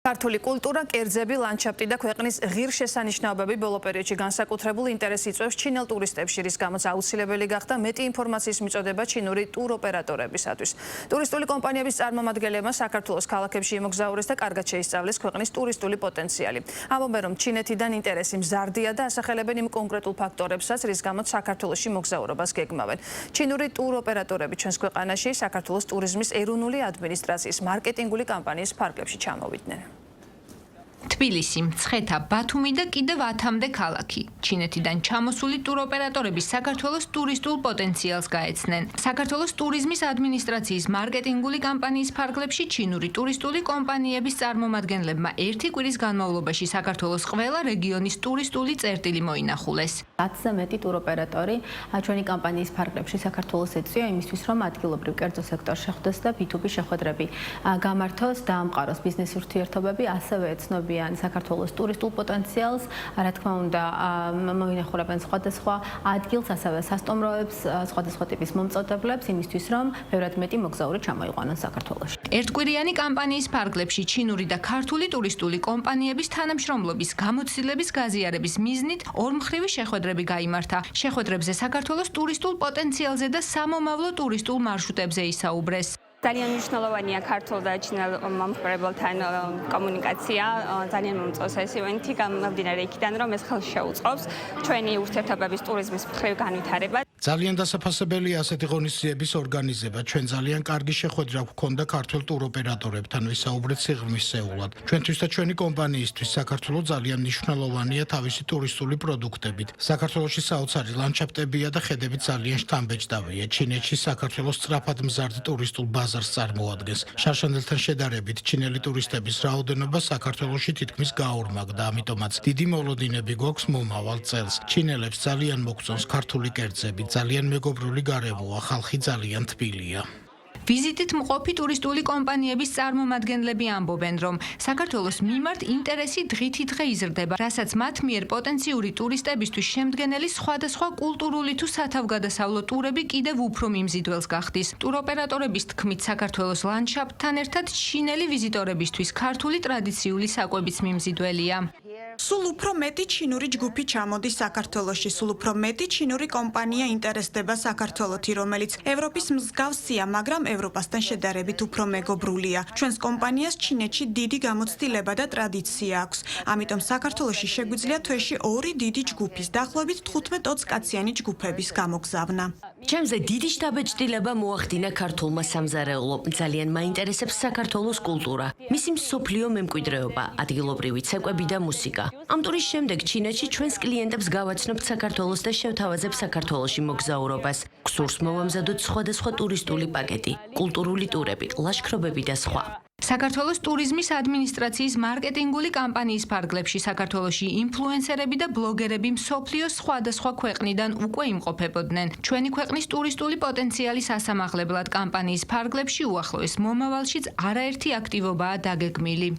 ქართული კულტურა, კერძები, ლანდშაფტი და ქვეყნის ღირსშესანიშნაობები ბოლო პერიოდში განსაკუთრებულ ინტერესს იწვევს ჩინელ ტურისტებში, რის გამოც აუცილებელი გახდა მეტი ინფორმაციის მიწოდება ჩინური ტუროპერატორებისათვის. ტურისტული კომპანიების წარმომადგენლებმა საქართველოს ქალაქებში იმოგზაურეს და კარგად შეისწავლეს ქვეყნის ტურისტული პოტენციალი. ამბობენ, რომ ჩინეთიდან ინტერესი მზარდია და ასახელებენ იმ კონკრეტულ ფაქტორებსაც, რის გამოც საქართველოში მოგზაურობას გეგმავენ. ჩინური ტუროპერატორები ჩვენს ქვეყანაში საქართველოს ტურიზმის ეროვნული ადმინისტრაციის მარკეტინგული კამპანიის ფარგლებში ჩამოვიდნენ. თბილისი, მცხეთა, ბათუმი და კიდევ 10-მდე ქალაქი. ჩინეთიდან ჩამოსული ტუროპერატორები საქართველოს ტურისტულ პოტენციალს გაეცნენ. საქართველოს ტურიზმის ადმინისტრაციის მარკეტინგული კამპანიის ფარგლებში ჩინური ტურისტული კომპანიების წარმომადგენლებმა ერთი კვირის განმავლობაში საქართველოს ყველა რეგიონის ტურისტული წერტილი მოინახულეს. 10-ზე მეტი ტუროპერატორი ჩვენი კამპანიის ფარგლებში საქართველოს ეწვია იმისთვის, რომ ადგილობრივ კერძო სექტორს შეხვდეს და B2B შეხვედრები გამართოს, დაამყაროს ბიზნეს ურთიერთობები, ასევე ეცნობიან საქართველოს ტურისტულ პოტენციალს, რა თქმა უნდა, მოინახულებენ სხვადასხვა ადგილს, ასევე სასტუმროებს, სხვადასხვა ტიპის მომწოდებლებს, იმისთვის, რომ ბევრად მეტი მოგზაური ჩამოიყვანონ საქართველოში. ერთკვირიანი კამპანიის ფარგლებში ჩინური და ქართული ტურისტული კომპანიების თანამშრომლობის გამოცდილების გაზიარების მიზნით ორმხრივი შეხვედრები გაიმართა. შეხვედრებზე საქართველოს ტურისტულ პოტენციალზე და სამომავლო ტურისტულ მარშრუტებზე ისაუბრეს. ძალიან მნიშვნელოვანია ქართულ და ჩინელ მომხმარებელთან კომუნიკაცია, ძალიან მომწონს ეს ივენთი, გამომდინარე იქიდან, რომ ეს ხელს შეუწყობს ჩვენი ურთიერთობების ტურიზმის მხრივ განვითარებას. ძალიან დასაფასებელია ასეთი ღონისძიების ორგანიზება. ჩვენ ძალიან კარგი შეხვედრა გვქონდა ქართულ ტუროპერატორებთან, ვისაუბრეთ სიღრმისეულად. ჩვენთვის და ჩვენი კომპანიისთვის საქართველო ძალიან მნიშვნელოვანია თავისი ტურისტული პროდუქტებით. საქართველოში საოცარი ლანდშაფტებია და ხედები ძალიან შთამბეჭდავია. ჩინეთში საქართველოს სწრაფად მზარდ ტურისტულ ბაზარს წარმოადგენს. შარშანელთან შედარებით ჩინელი ტურისტების რაოდენობა საქართველოში თითქმის გაორმაგდა, ამიტომაც დიდი მოლოდინები გვაქვს მომავალ წელს. ჩინელებს ძალიან მოგწონს ქართული კერძები. ძალიან მეგობრული გარემოა, ხალხი ძალიან თბილია. ვიზიტით მყოფი ტურისტული კომპანიების წარმომადგენლები ამბობენ, რომ საქართველოს მიმართ ინტერესი დღითიდღე იზრდება, რასაც მათ მიერ პოტენციური ტურისტებისთვის შემდგენელი სხვადასხვა კულტურული თუ სათავგადასავლო ტურები კიდევ უფრო მიმზიდველს გახდის. ტუროპერატორების თქმით, საქართველოს ლანდშაფტთან ერთად ჩინელი ვიზიტორებისთვის ქართული ტრადიციული საკვებიც მიმზიდველია. სულ უფრო მეტი ჩინური ჯგუფი ჩამოდის საქართველოში, სულ უფრო მეტი ჩინური კომპანია ინტერესდება საქართველოთი, რომელიც ევროპის მსგავსია, მაგრამ ევროპასთან შედარებით უფრო მეგობრულია. ჩვენს კომპანიას ჩინეთში დიდი გამოცდილება და ტრადიცია აქვს. ამიტომ საქართველოში შეგვიძლია თვეში 2 დიდი ჯგუფის, დაახლოებით 15-20 კაციანი ჯგუფების გამოგზავნა. ჩემზე დიდი შთაბეჭდილება მოახდინა ქართულმა სამზარეულომ. ძალიან მაინტერესებს საქართველოს კულტურა, მისი მსოფლიო მემკვიდრეობა, ადგილობრივი ცეკვები და მუსიკა. ამ ტურის შემდეგ ჩინეთში ჩვენს კლიენტებს გავაცნობთ საქართველოს და შევთავაზებ საქართველოში მოგზაურობას. გსურს მოვამზადოთ სხვადასხვა ტურისტული პაკეტი, კულტურული ტურები, ლაშქრობები და სხვა. საქართველოს ტურიზმის ადმინისტრაციის მარკეტინგული კამპანიის ფარგლებში საქართველოში ინფლუენსერები და ბლოგერები მსოფლიოს სხვადასხვა ქვეყნიდან უკვე იმყოფებოდნენ. ჩვენი ქვეყნის ტურისტული პოტენციალის ასამაღლებლად კამპანიის ფარგლებში უახლოეს მომავალშიც არაერთი აქტივობაა დაგეგმილი.